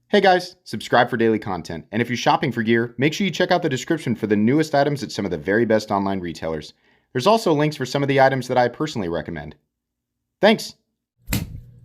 Hey guys, subscribe for daily content. And if you're shopping for gear, make sure you check out the description for the newest items at some of the very best online retailers. There's also links for some of the items that I personally recommend. Thanks!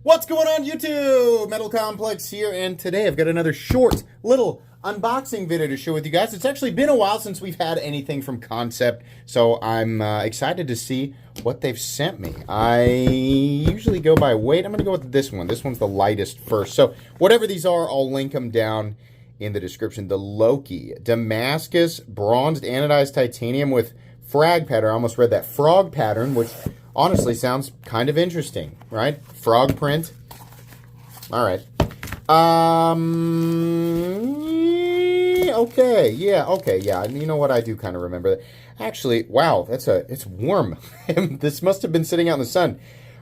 What's going on YouTube? Metal Complex here, and today I've got another short little unboxing video to share with you guys. It's actually been a while since we've had anything from Kansept, so I'm excited to see what they've sent me. I usually go by weight. I'm going to go with this one. This one's the lightest first. So whatever these are, I'll link them down in the description. The Loki Damascus bronzed anodized titanium with frag pattern. I almost read that frog pattern, which honestly sounds kind of interesting, right? Frog print. All right. Okay, yeah. You know what? I do kind of remember that. Actually, wow, it's warm. This must have been sitting out in the sun.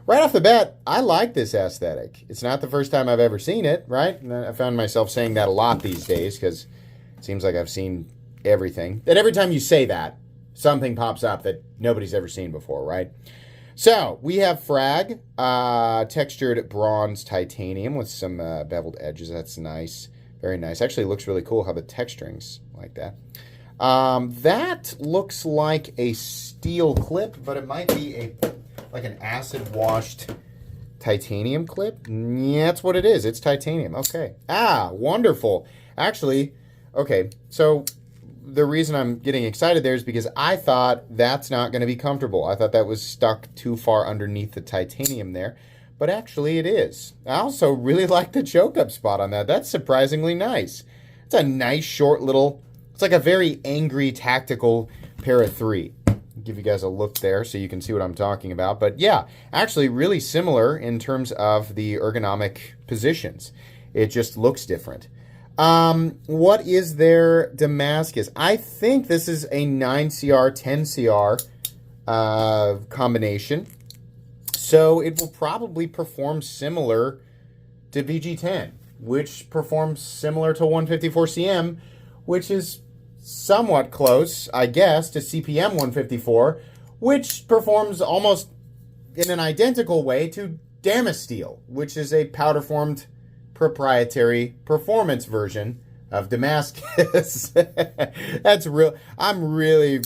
Right off the bat, I like this aesthetic. It's not the first time I've ever seen it, right? And I found myself saying that a lot these days because it seems like I've seen everything. And every time you say that, something pops up that nobody's ever seen before, right? So, we have frag, textured bronze titanium with some beveled edges. That's nice. Very nice. Actually, it looks really cool how the texturing's like that. That looks like a steel clip, but it might be like an acid-washed titanium clip. Yeah, that's what it is. It's titanium. Okay. Wonderful. Actually, okay, so the reason I'm getting excited there is because I thought that's not going to be comfortable. I thought that was stuck too far underneath the titanium there, but actually it is. I also really like the choke-up spot on that. That's surprisingly nice. It's a nice short little, it's like a very angry tactical pair of three. I'll give you guys a look there so you can see what I'm talking about. But yeah, actually really similar in terms of the ergonomic positions. It just looks different. What is their Damascus? I think this is a 9CR, 10CR combination. So it will probably perform similar to VG10, which performs similar to 154CM, which is somewhat close, I guess, to CPM 154, which performs almost in an identical way to Damasteel, which is a powder-formed proprietary performance version of Damascus. That's real. I'm really,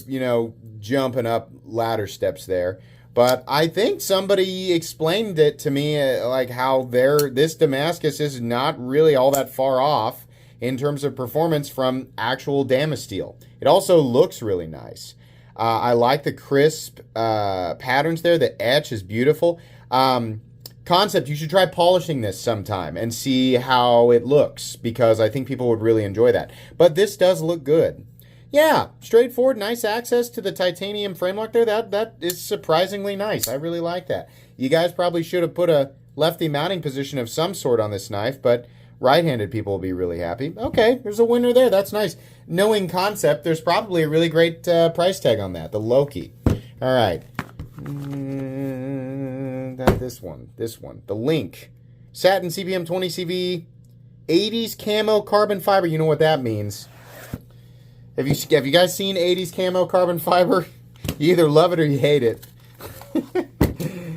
jumping up ladder steps there. But I think somebody explained it to me, like how this Damascus is not really all that far off in terms of performance from actual Damasteel. It also looks really nice. I like the crisp patterns there. The etch is beautiful. Kansept, you should try polishing this sometime and see how it looks, because I think people would really enjoy that. But this does look good. Yeah, straightforward, nice access to the titanium frame lock there. That is surprisingly nice. I really like that. You guys probably should have put a lefty mounting position of some sort on this knife, but right-handed people will be really happy. Okay, there's a winner there. That's nice. Knowing Kansept, there's probably a really great price tag on that, the Loki. All right. This one, the Link, satin CPM 20 CV, 80s camo carbon fiber. You know what that means. Have you guys seen 80s camo carbon fiber? You either love it or you hate it.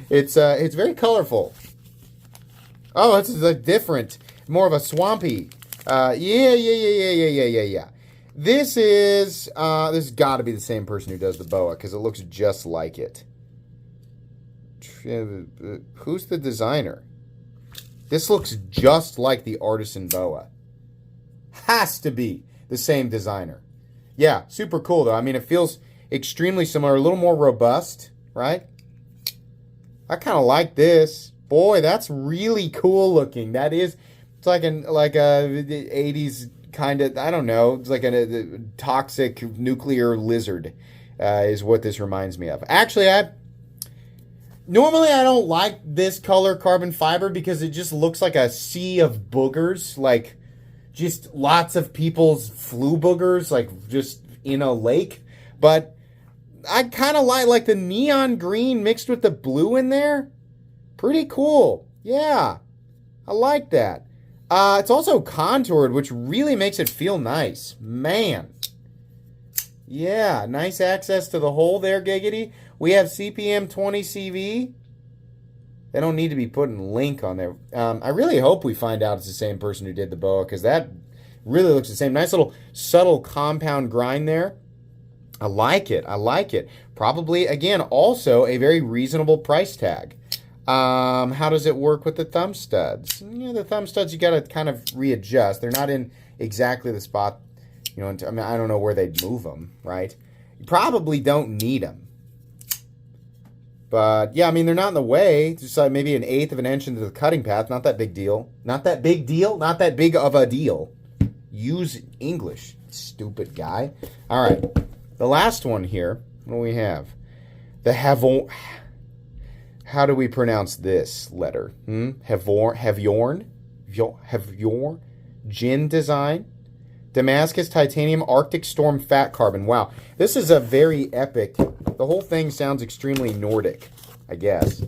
It's very colorful. Oh, it's like different, more of a swampy. Yeah. This has got to be the same person who does the boa, because it looks just like it. Who's the designer? This looks just like the Artisan boa. Has to be the same designer. Yeah, super cool though. I mean, it feels extremely similar, a little more robust, right? I kind of like this. Boy, that's really cool looking. That is, it's like a 80s kind of, I don't know, it's like a toxic nuclear lizard is what this reminds me of. Actually, normally I don't like this color carbon fiber because it just looks like a sea of boogers, like just lots of people's flu boogers, like just in a lake. But I kind of like the neon green mixed with the blue in there. Pretty cool. Yeah, I like that. It's also contoured, which really makes it feel nice. Man. Yeah, nice access to the hole there, giggity. We have CPM 20 CV. They don't need to be putting link on there. I really hope we find out it's the same person who did the boa, because that really looks the same. Nice little subtle compound grind there. I like it. I like it. Probably, again, also a very reasonable price tag. How does it work with the thumb studs? The thumb studs, you got to kind of readjust. They're not in exactly the spot, I mean, I don't know where they'd move them, right? You probably don't need them. But, yeah, I mean, they're not in the way. Just like maybe 1/8 of an inch into the cutting path. Not that big deal. Not that big deal. Not that big of a deal. Use English, stupid guy. All right. The last one here. What do we have? The Havon. How do we pronounce this letter? Havyorn? Gin design. Damascus Titanium Arctic Storm Fat Carbon. Wow. This is a very epic. The whole thing sounds extremely Nordic, I guess.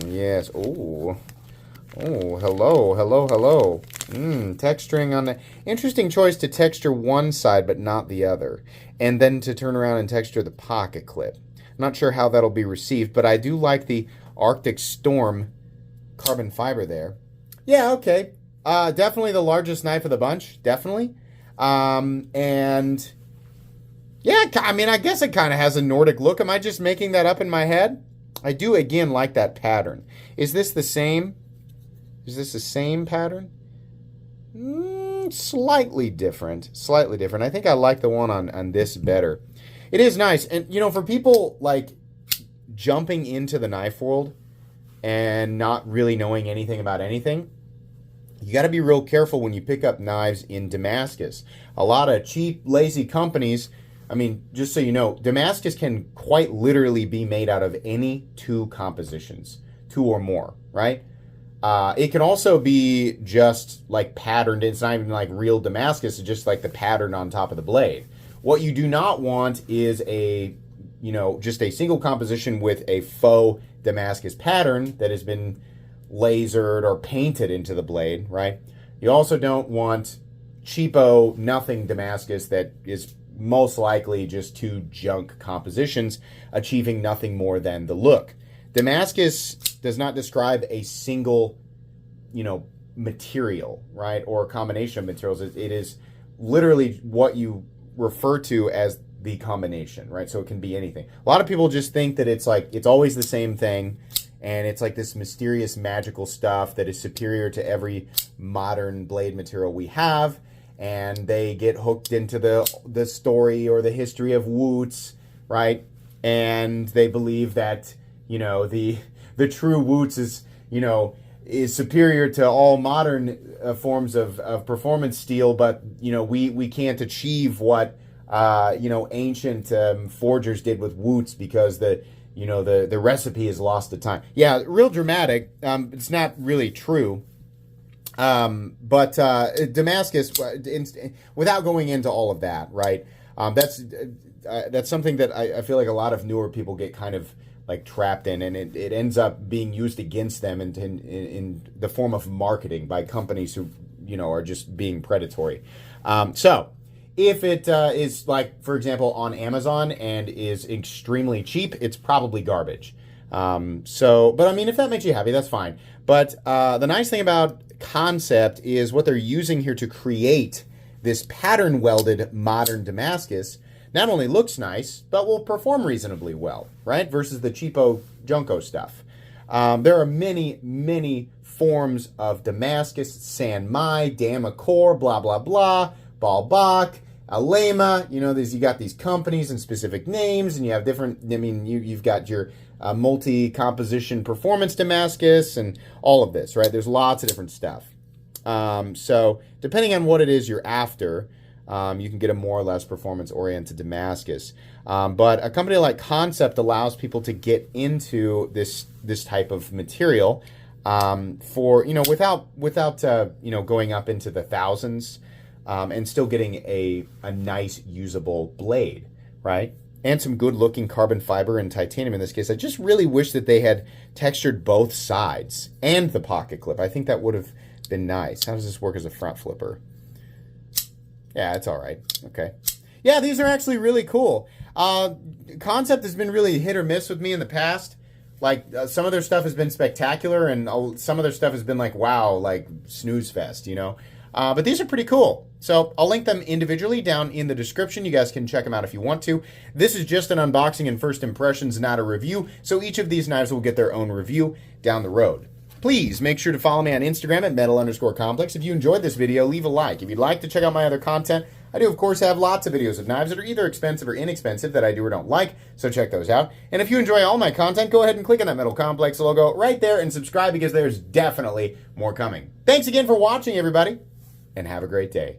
Yes. Oh, hello. Texturing on the... Interesting choice to texture one side but not the other. And then to turn around and texture the pocket clip. I'm not sure how that'll be received, but I do like the Arctic Storm carbon fiber there. Yeah, okay. Definitely the largest knife of the bunch. Definitely. And... yeah, I mean, I guess it kind of has a Nordic look. Am I just making that up in my head? I do, again, like that pattern. Is this the same? Is this the same pattern? Slightly different. Slightly different. I think I like the one on this better. It is nice. And, for people, like, jumping into the knife world and not really knowing anything about anything, you got to be real careful when you pick up knives in Damascus. A lot of cheap, lazy companies... I mean, just so you know, Damascus can quite literally be made out of any 2 compositions, 2 or more, right? It can also be just like patterned. It's not even like real Damascus. It's just like the pattern on top of the blade. What you do not want is just a single composition with a faux Damascus pattern that has been lasered or painted into the blade, right? You also don't want cheapo, nothing Damascus that is most likely just 2 junk compositions achieving nothing more than the look. Damascus does not describe a single, material, right? Or a combination of materials. It is literally what you refer to as the combination, right? So it can be anything. A lot of people just think that it's always the same thing, and it's like this mysterious magical stuff that is superior to every modern blade material we have. And they get hooked into the story or the history of Woots, right? And they believe that, the true Woots is superior to all modern forms of performance steel, but, we can't achieve what, ancient forgers did with Woots because the recipe is lost to time. Yeah, real dramatic. It's not really true. But Damascus, without going into all of that, right? That's something that I feel like a lot of newer people get kind of like trapped in, and it ends up being used against them in the form of marketing by companies who are just being predatory. So if it is like, for example, on Amazon and is extremely cheap, it's probably garbage. But I mean, if that makes you happy, that's fine. But the nice thing about Kansept is what they're using here to create this pattern welded modern Damascus not only looks nice, but will perform reasonably well, right? Versus the cheapo Junko stuff. There are many, many forms of Damascus, San Mai, Damacor, blah, blah, blah, Balbach, Alema. You got these companies and specific names, and you have different, you've got your multi-composition performance Damascus and all of this, right? There's lots of different stuff. So depending on what it is you're after, you can get a more or less performance-oriented Damascus. But a company like Kansept allows people to get into this type of material for without going up into the thousands, and still getting a nice usable blade, right? And some good-looking carbon fiber and titanium in this case. I just really wish that they had textured both sides and the pocket clip. I think that would have been nice. How does this work as a front flipper? Yeah, it's all right. Okay. Yeah, these are actually really cool. Kansept has been really hit or miss with me in the past. Like some of their stuff has been spectacular, and some of their stuff has been like, wow, like snooze fest, you know. But these are pretty cool. So I'll link them individually down in the description. You guys can check them out if you want to. This is just an unboxing and first impressions, not a review. So each of these knives will get their own review down the road. Please make sure to follow me on Instagram at metal_complex. If you enjoyed this video, leave a like. If you'd like to check out my other content, I do, of course, have lots of videos of knives that are either expensive or inexpensive that I do or don't like, so check those out. And if you enjoy all my content, go ahead and click on that Metal Complex logo right there and subscribe because there's definitely more coming. Thanks again for watching, everybody, and have a great day.